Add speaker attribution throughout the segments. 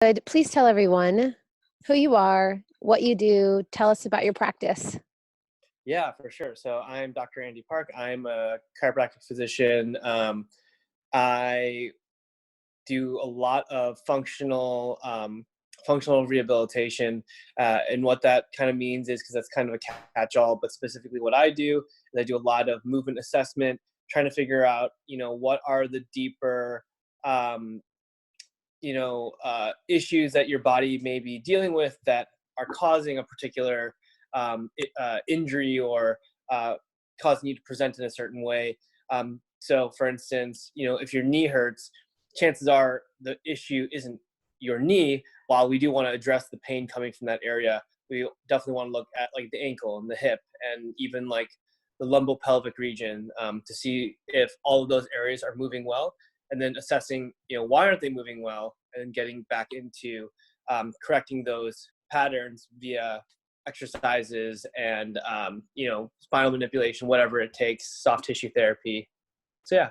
Speaker 1: Good. Please tell everyone who you are, what you do. Tell us about your practice.
Speaker 2: Yeah, for sure. So I'm Dr. Andy Park. I'm a chiropractic physician. I do a lot of functional rehabilitation, and what that kind of means is because that's kind of a catch-all. But specifically, what I do is I do a lot of movement assessment, trying to figure out, what are the deeper um, issues that your body may be dealing with that are causing a particular injury or causing you to present in a certain way. So, for instance, if your knee hurts, chances are the issue isn't your knee. While we do want to address the pain coming from that area, we definitely want to look at like the ankle and the hip and even like the lumbopelvic region, to see if all of those areas are moving well, and then assessing, why aren't they moving well, and getting back into correcting those patterns via exercises and spinal manipulation, whatever it takes, soft tissue therapy. So yeah.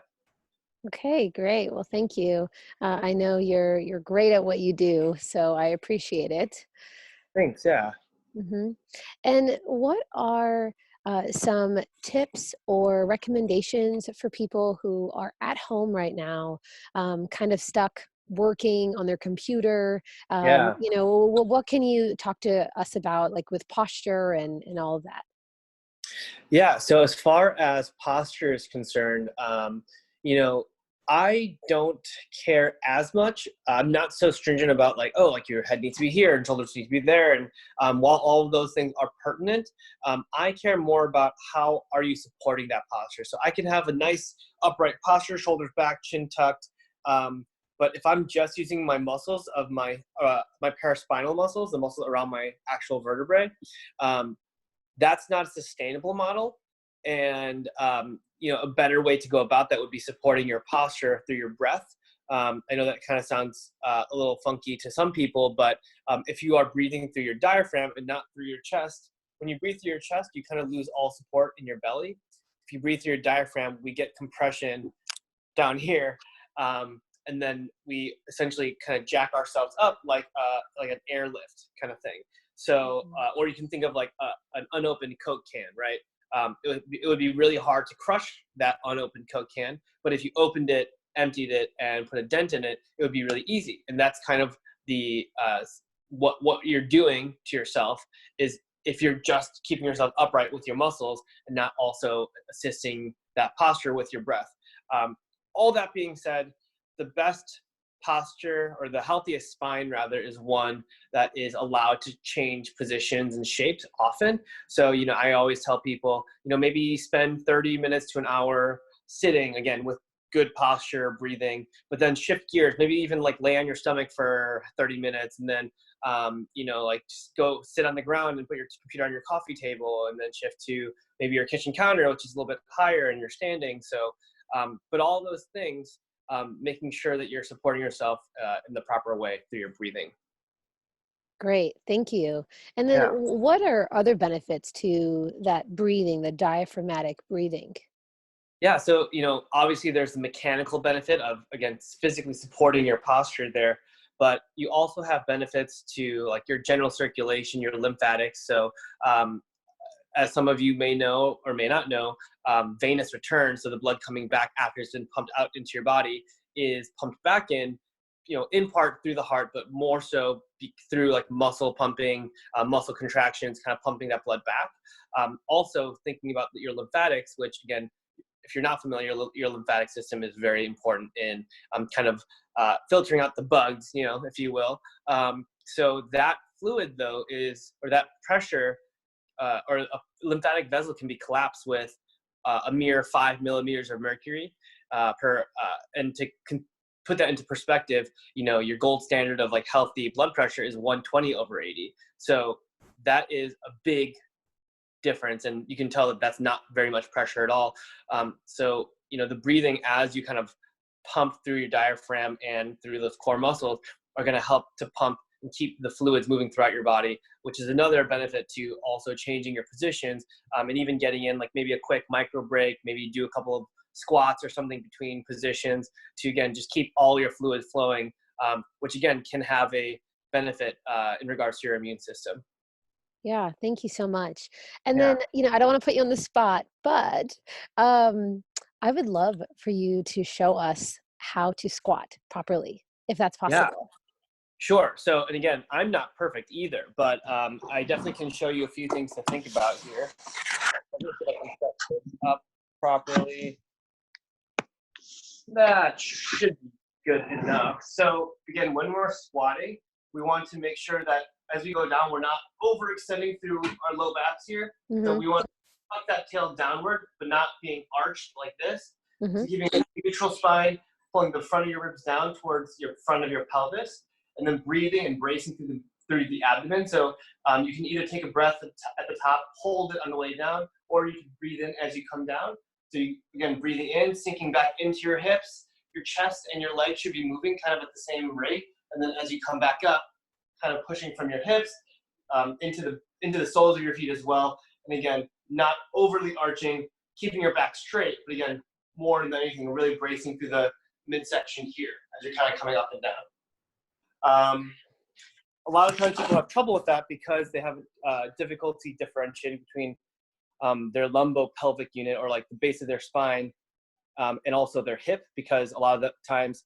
Speaker 1: Okay, great. Well, thank you. I know you're great at what you do, so I appreciate it.
Speaker 2: Thanks. Yeah.
Speaker 1: hmm And what are some tips or recommendations for people who are at home right now, kind of stuck working on their computer?
Speaker 2: Yeah.
Speaker 1: What can you talk to us about, like with posture and all of that?
Speaker 2: Yeah. So as far as posture is concerned, you know, I don't care as much. I'm not so stringent about like, oh, like your head needs to be here and shoulders need to be there. And while all of those things are pertinent, I care more about how are you supporting that posture. So I can have a nice upright posture, shoulders back, chin tucked. But if I'm just using my muscles of my paraspinal muscles, the muscle around my actual vertebrae, um, that's not a sustainable model. And a better way to go about that would be supporting your posture through your breath. I know that kind of sounds a little funky to some people, but if you are breathing through your diaphragm and not through your chest, when you breathe through your chest, you kind of lose all support in your belly. If you breathe through your diaphragm, we get compression down here, and then we essentially kind of jack ourselves up like an airlift kind of thing. So, or you can think of like an unopened Coke can, right? It would be really hard to crush that unopened Coke can, but if you opened it, emptied it, and put a dent in it, it would be really easy. And that's kind of the what you're doing to yourself is if you're just keeping yourself upright with your muscles and not also assisting that posture with your breath. All that being said, the best posture, or the healthiest spine rather, is one that is allowed to change positions and shapes often. So, I always tell people, maybe spend 30 minutes to an hour sitting, again, with good posture, breathing, but then shift gears, maybe even like lay on your stomach for 30 minutes and then, like just go sit on the ground and put your computer on your coffee table, and then shift to maybe your kitchen counter, which is a little bit higher and you're standing. So, but all those things, making sure that you're supporting yourself in the proper way through your breathing.
Speaker 1: Great, thank you. And then
Speaker 2: Yeah.
Speaker 1: what are other benefits to that breathing, the diaphragmatic breathing?
Speaker 2: Yeah. So, obviously there's the mechanical benefit of, again, physically supporting your posture there, but you also have benefits to like your general circulation, your lymphatics. So, as some of you may know or may not know, venous return, so the blood coming back after it's been pumped out into your body, is pumped back in part through the heart, but more so through like muscle pumping, muscle contractions, kind of pumping that blood back. Also thinking about your lymphatics, which again, if you're not familiar, your lymphatic system is very important in kind of filtering out the bugs, if you will. So that fluid though or that pressure, or a lymphatic vessel can be collapsed with a mere 5 millimeters of mercury and to put that into perspective, your gold standard of like healthy blood pressure is 120/80. So that is a big difference, and you can tell that that's not very much pressure at all. So the breathing, as you kind of pump through your diaphragm and through those core muscles, are going to help to pump and keep the fluids moving throughout your body, which is another benefit to also changing your positions, and even getting in like maybe a quick micro break, maybe do a couple of squats or something between positions to, again, just keep all your fluid flowing which again can have a benefit in regards to your immune system.
Speaker 1: Yeah, thank you so much. And
Speaker 2: Yeah,
Speaker 1: then, I don't want to put you on the spot, but um, I would love for you to show us how to squat properly, if that's
Speaker 2: yeah,
Speaker 1: possible.
Speaker 2: sure. So, and again, I'm not perfect either, but I definitely can show you a few things to think about here. Let me see if I can set this up properly. That should be good enough. So again, when we're squatting, we want to make sure that as we go down, we're not overextending through our low backs here. So
Speaker 1: Mm-hmm.
Speaker 2: we want to tuck that tail downward, but not being arched like this.
Speaker 1: Mm-hmm.
Speaker 2: So giving a neutral spine, pulling the front of your ribs down towards your front of your pelvis, and then breathing and bracing through the abdomen. So you can either take a breath at the top, hold it on the way down, or you can breathe in as you come down. So you, again, breathing in, sinking back into your hips, your chest and your legs should be moving kind of at the same rate. And then as you come back up, kind of pushing from your hips into the soles of your feet as well. And again, not overly arching, keeping your back straight, but again, more than anything, really bracing through the midsection here as you're kind of coming up and down. A lot of times people have trouble with that because they have difficulty differentiating between their lumbopelvic unit, or like the base of their spine, and also their hip, because a lot of the times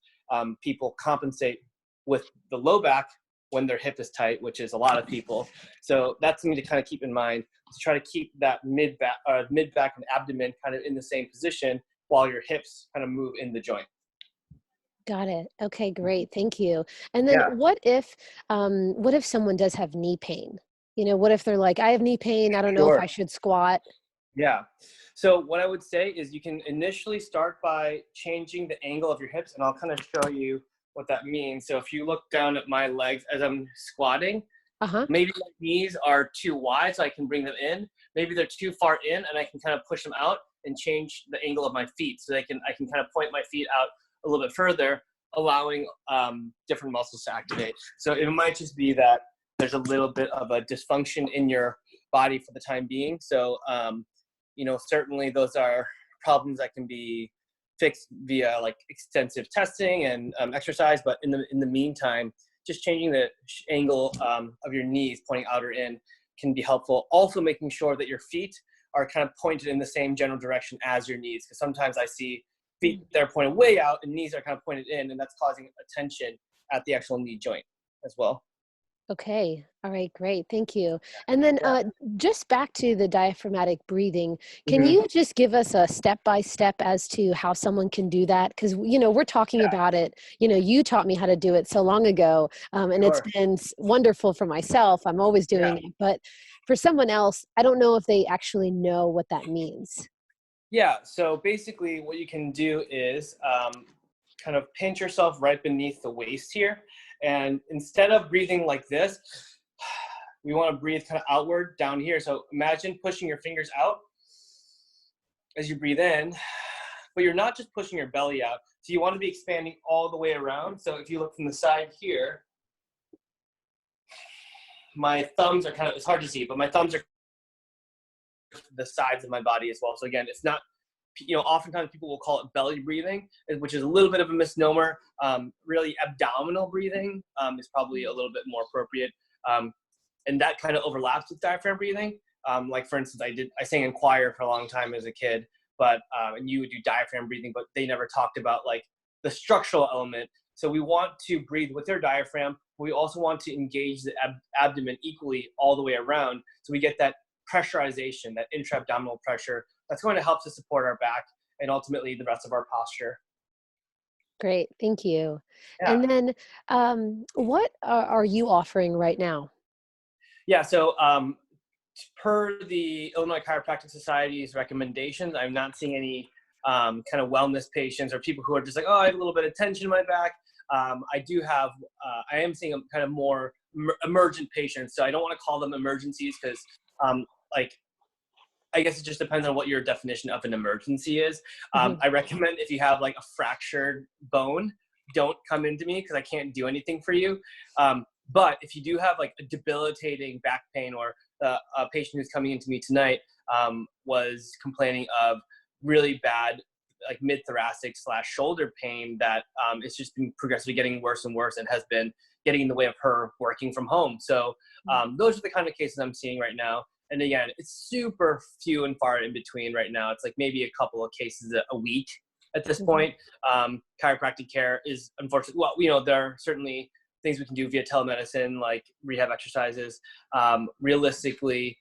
Speaker 2: people compensate with the low back when their hip is tight, which is a lot of people. So that's something to kind of keep in mind, to try to keep that mid back and abdomen kind of in the same position while your hips kind of move in the joint.
Speaker 1: Got it. Okay, great. Thank you. And then
Speaker 2: Yeah,
Speaker 1: what if someone does have knee pain? What if they're like, I have knee pain, I don't know if
Speaker 2: sure.
Speaker 1: I should squat.
Speaker 2: Yeah. So what I would say is you can initially start by changing the angle of your hips, and I'll kind of show you what that means. So if you look down at my legs as I'm squatting,
Speaker 1: Uh-huh.
Speaker 2: maybe my knees are too wide so I can bring them in. Maybe they're too far in and I can kind of push them out and change the angle of my feet so I can kind of point my feet out a little bit further, allowing different muscles to activate. So it might just be that there's a little bit of a dysfunction in your body for the time being. So certainly those are problems that can be fixed via like extensive testing and exercise. But in the meantime, just changing the angle of your knees pointing out or in can be helpful. Also making sure that your feet are kind of pointed in the same general direction as your knees, because sometimes I see feet that are pointed way out and knees are kind of pointed in, and that's causing a tension at the actual knee joint as well.
Speaker 1: Okay. All right, great. Thank you. And then
Speaker 2: Yeah.
Speaker 1: just back to the diaphragmatic breathing, can
Speaker 2: Mm-hmm.
Speaker 1: you just give us a step-by-step as to how someone can do that? Because, we're talking
Speaker 2: Yeah,
Speaker 1: about it, you taught me how to do it so long ago, and it's
Speaker 2: sure.
Speaker 1: been wonderful for myself. I'm always
Speaker 2: Yeah.
Speaker 1: doing it. But for someone else, I don't know if they actually know what that means.
Speaker 2: Yeah, so basically what you can do is kind of pinch yourself right beneath the waist here. And instead of breathing like this, we want to breathe kind of outward down here. So imagine pushing your fingers out as you breathe in, but you're not just pushing your belly out. So you want to be expanding all the way around. So if you look from the side here, my thumbs are it's hard to see, but my thumbs are the sides of my body as well. So again, it's not, oftentimes people will call it belly breathing, which is a little bit of a misnomer. Really, abdominal breathing is probably a little bit more appropriate. And that kind of overlaps with diaphragm breathing. Like for instance, I sang in choir for a long time as a kid, and you would do diaphragm breathing, but they never talked about like the structural element. So we want to breathe with our diaphragm. But we also want to engage the abdomen equally all the way around. So we get that pressurization, that intra-abdominal pressure that's going to help to support our back and ultimately the rest of our posture.
Speaker 1: Great. Thank you.
Speaker 2: Yeah.
Speaker 1: And then what are you offering right now?
Speaker 2: Yeah. So per the Illinois Chiropractic Society's recommendations, I'm not seeing any kind of wellness patients or people who are just like, oh, I have a little bit of tension in my back. I am seeing kind of more emergent patients. So I don't want to call them emergencies because like, I guess it just depends on what your definition of an emergency is.
Speaker 1: Mhm.
Speaker 2: I recommend if you have like a fractured bone, don't come into me because I can't do anything for you. But if you do have like a debilitating back pain, or a patient who's coming into me tonight was complaining of really bad like mid-thoracic / shoulder pain that it's just been progressively getting worse and worse and has been getting in the way of her working from home. So those are the kind of cases I'm seeing right now. And again, it's super few and far in between right now. It's like maybe a couple of cases a week at this
Speaker 1: Mm-hmm.
Speaker 2: point. Chiropractic care is unfortunately, well, there are certainly things we can do via telemedicine, like rehab exercises. Realistically,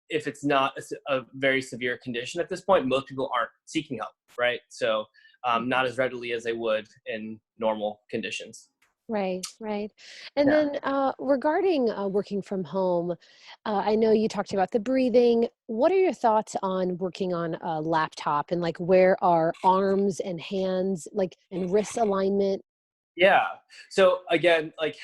Speaker 2: if it's not a very severe condition at this point, most people aren't seeking help, right? So not as readily as they would in normal conditions.
Speaker 1: Right, right. And
Speaker 2: Yeah.
Speaker 1: then regarding working from home, I know you talked about the breathing. What are your thoughts on working on a laptop and like where are arms and hands, like and wrist alignment?
Speaker 2: Yeah. So again, like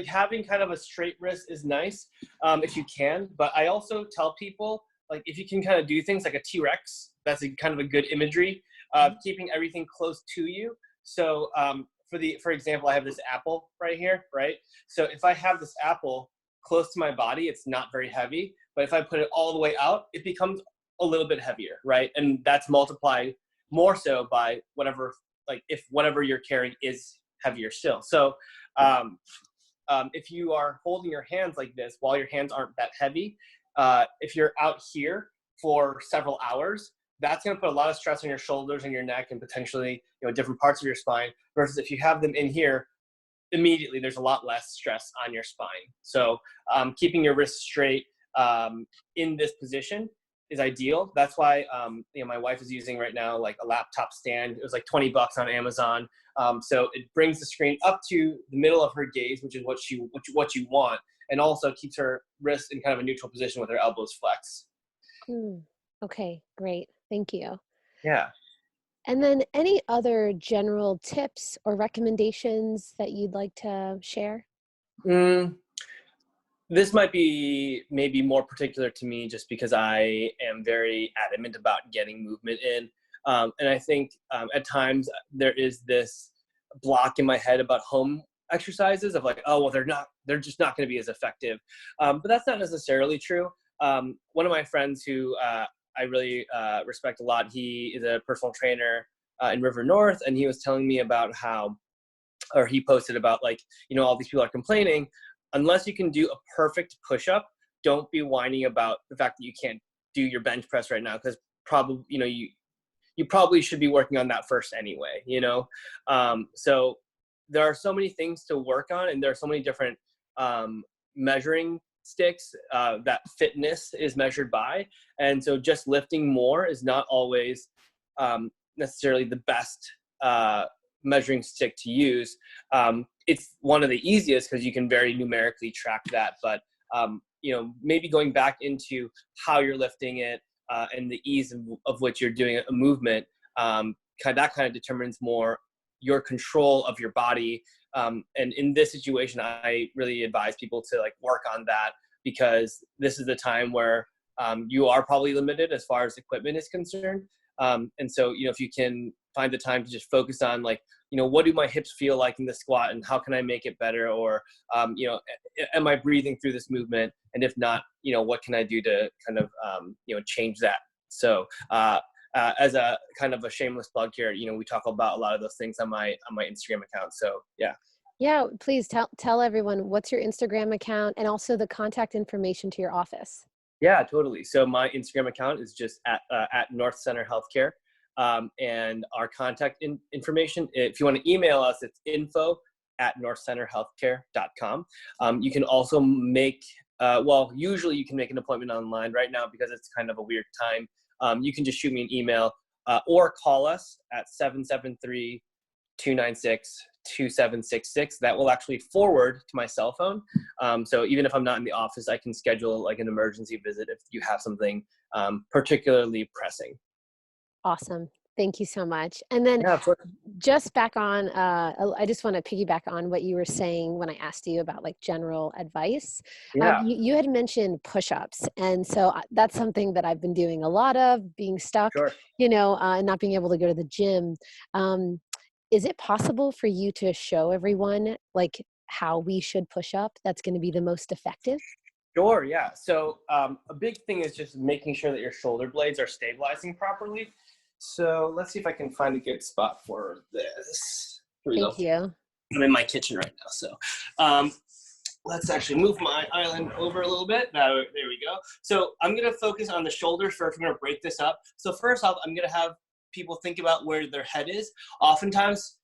Speaker 2: having kind of a straight wrist is nice if you can. But I also tell people like if you can kind of do things like a T-Rex, that's a kind of a good imagery of keeping everything close to you. So for example, I have this apple right here, right? So if I have this apple close to my body, it's not very heavy. But if I put it all the way out, it becomes a little bit heavier, right? And that's multiplied more so by whatever, like if whatever you're carrying is heavier still. So if you are holding your hands like this while your hands aren't that heavy, if you're out here for several hours, that's going to put a lot of stress on your shoulders and your neck and potentially different parts of your spine, versus if you have them in here, immediately there's a lot less stress on your spine. So keeping your wrists straight in this position is ideal. That's why my wife is using right now like a laptop stand. It was like $20 on Amazon. So it brings the screen up to the middle of her gaze, which is what you want, and also keeps her wrist in kind of a neutral position with her elbows flexed.
Speaker 1: Hmm. Okay, great. Thank you.
Speaker 2: Yeah.
Speaker 1: And then any other general tips or recommendations that you'd like to share?
Speaker 2: Mm, this might be maybe more particular to me just because I am very adamant about getting movement in. And I think at times there is this block in my head about home exercises of like, oh, well, they're just not going to be as effective. But that's not necessarily true. One of my friends who I really respect a lot, he is a personal trainer in River North, and he was telling me about how, or he posted about like, all these people are complaining, unless you can do a perfect push-up, don't be whining about the fact that you can't do your bench press right now, because probably, you probably should be working on that first anyway. So there are so many things to work on, and there are so many different measuring sticks that fitness is measured by. And so just lifting more is not always necessarily the best measuring stick to use. It's one of the easiest because you can very numerically track that, but maybe going back into how you're lifting it and the ease of which you're doing a movement, that kind of determines more your control of your body. And in this situation, I really advise people to like work on that, because this is the time where you are probably limited as far as equipment is concerned. And so, if you can find the time to just focus on like, what do my hips feel like in the squat and how can I make it better? Or, am I breathing through this movement? And if not, what can I do to kind of, change that? So, as a kind of a shameless plug here, we talk about a lot of those things on my Instagram account. So yeah.
Speaker 1: Yeah, please tell everyone what's your Instagram account and also the contact information to your office.
Speaker 2: Yeah, totally. So my Instagram account is just at North Center Healthcare. And our contact information, if you want to email us, it's info@northcenterhealthcare.com. You can also make, usually you can make an appointment online. Right now, because it's kind of a weird time, you can just shoot me an email or call us at 773-296-2766. That will actually forward to my cell phone. So even if I'm not in the office, I can schedule like an emergency visit if you have something particularly pressing.
Speaker 1: Awesome. Thank you so much. And then
Speaker 2: Yeah, of course.
Speaker 1: just back on, I just want to piggyback on what you were saying when I asked you about like general advice.
Speaker 2: Yeah,
Speaker 1: You had mentioned push-ups. And so that's something that I've been doing a lot of, being stuck,
Speaker 2: sure.
Speaker 1: and not being able to go to the gym. Is it possible for you to show everyone like how we should push up that's going to be the most effective?
Speaker 2: Sure, yeah. So a big thing is just making sure that your shoulder blades are stabilizing properly. So let's see if I can find a good spot for this. Here we
Speaker 1: Thank
Speaker 2: go.
Speaker 1: you.
Speaker 2: I'm in my kitchen right now, so let's actually move my island over a little bit. Now, there we go. So I'm going to focus on the shoulders first. I'm going to break this up. So first off, I'm going to have people think about where their head is. Oftentimes,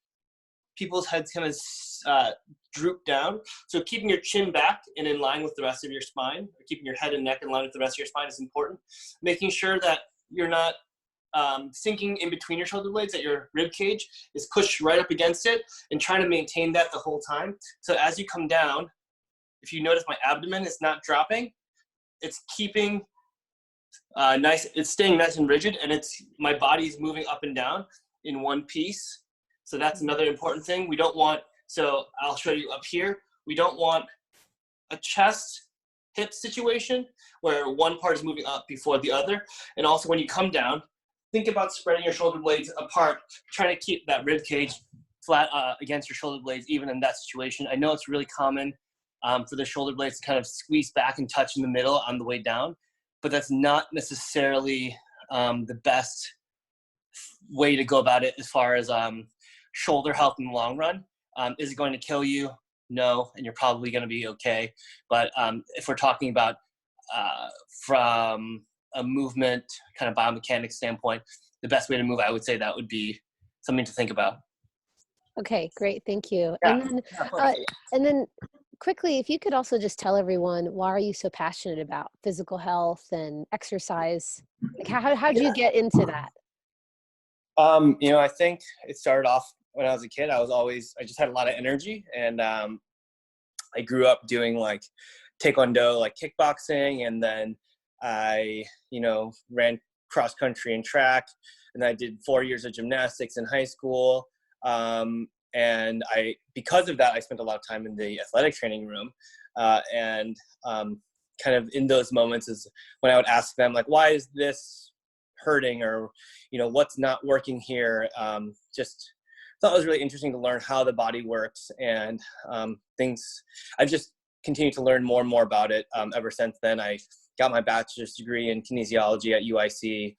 Speaker 2: people's heads kind of droop down. So keeping your chin back and in line with the rest of your spine, or keeping your head and neck in line with the rest of your spine is important. Making sure that you're not sinking in between your shoulder blades, that your rib cage is pushed right up against it, and trying to maintain that the whole time. So as you come down, if you notice my abdomen is not dropping, it's keeping nice, it's staying nice and rigid, and it's my body's moving up and down in one piece. So that's another important thing. We don't want, so I'll show you up here, we don't want a chest hip situation where one part is moving up before the other. And also when you come down, think about spreading your shoulder blades apart, trying to keep that rib cage flat against your shoulder blades, even in that situation. I know it's really common for the shoulder blades to kind of squeeze back and touch in the middle on the way down, but that's not necessarily the best way to go about it as far as shoulder health in the long run. Is it going to kill you? No, and you're probably going to be okay. But if we're talking about from a movement kind of biomechanics standpoint, the best way to move, I would say that would be something to think about.
Speaker 1: Okay, great. Thank you.
Speaker 2: Yeah.
Speaker 1: And then quickly, if you could also just tell everyone, why are you so passionate about physical health and exercise? Like how'd you get into that?
Speaker 2: I think it started off when I was a kid. I just had a lot of energy, and I grew up doing like taekwondo, like kickboxing, and then I, ran cross country and track, and I did 4 years of gymnastics in high school. And because of that, I spent a lot of time in the athletic training room, and kind of in those moments is when I would ask them like, why is this hurting, or what's not working here. Just thought it was really interesting to learn how the body works, and things. I've just continued to learn more and more about it ever since then. I got my bachelor's degree in kinesiology at UIC,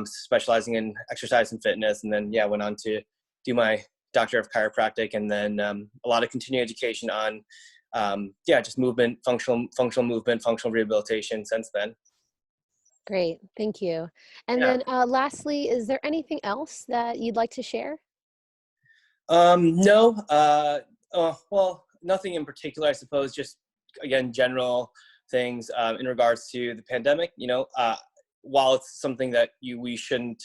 Speaker 2: specializing in exercise and fitness, and then went on to do my doctor of chiropractic, and then a lot of continuing education on just movement, functional movement, functional rehabilitation since then.
Speaker 1: Great, thank you. And
Speaker 2: Yeah.
Speaker 1: then lastly, is there anything else that you'd like to share?
Speaker 2: No, well, nothing in particular, I suppose, just, again, general things in regards to the pandemic. While it's something that we shouldn't,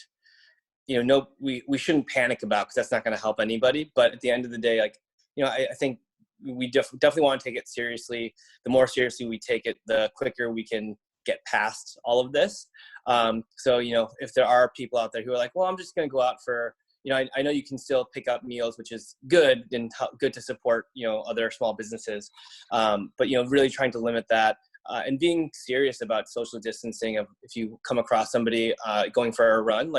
Speaker 2: we shouldn't panic about, because that's not going to help anybody. But at the end of the day, I think we definitely want to take it seriously. The more seriously we take it, the quicker we can get past all of this. So, if there are people out there who are like, well, I'm just going to go out for, I know you can still pick up meals, which is good and good to support, other small businesses. But, really trying to limit that and being serious about social distancing. If you come across somebody going for a run,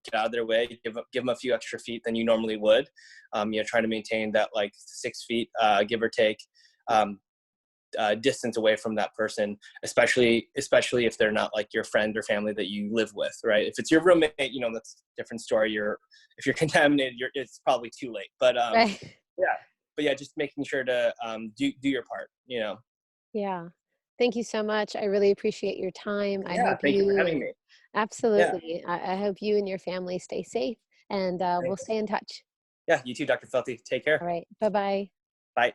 Speaker 2: get out of their way, give them a few extra feet than you normally would. Trying to maintain that 6 feet, give or take, distance away from that person, especially if they're not like your friend or family that you live with, right? If it's your roommate, that's a different story. If you're contaminated, it's probably too late. But
Speaker 1: Right.
Speaker 2: Just making sure to do your part.
Speaker 1: Yeah. Thank you so much. I really appreciate your time. I
Speaker 2: Yeah,
Speaker 1: hope
Speaker 2: thank you for
Speaker 1: you
Speaker 2: having
Speaker 1: and
Speaker 2: me. Yeah,
Speaker 1: absolutely. I hope you and your family stay safe, and we'll
Speaker 2: thanks.
Speaker 1: stay in touch.
Speaker 2: Yeah, you too, Dr. Felty. Take care.
Speaker 1: All right. Bye-bye.
Speaker 2: Bye.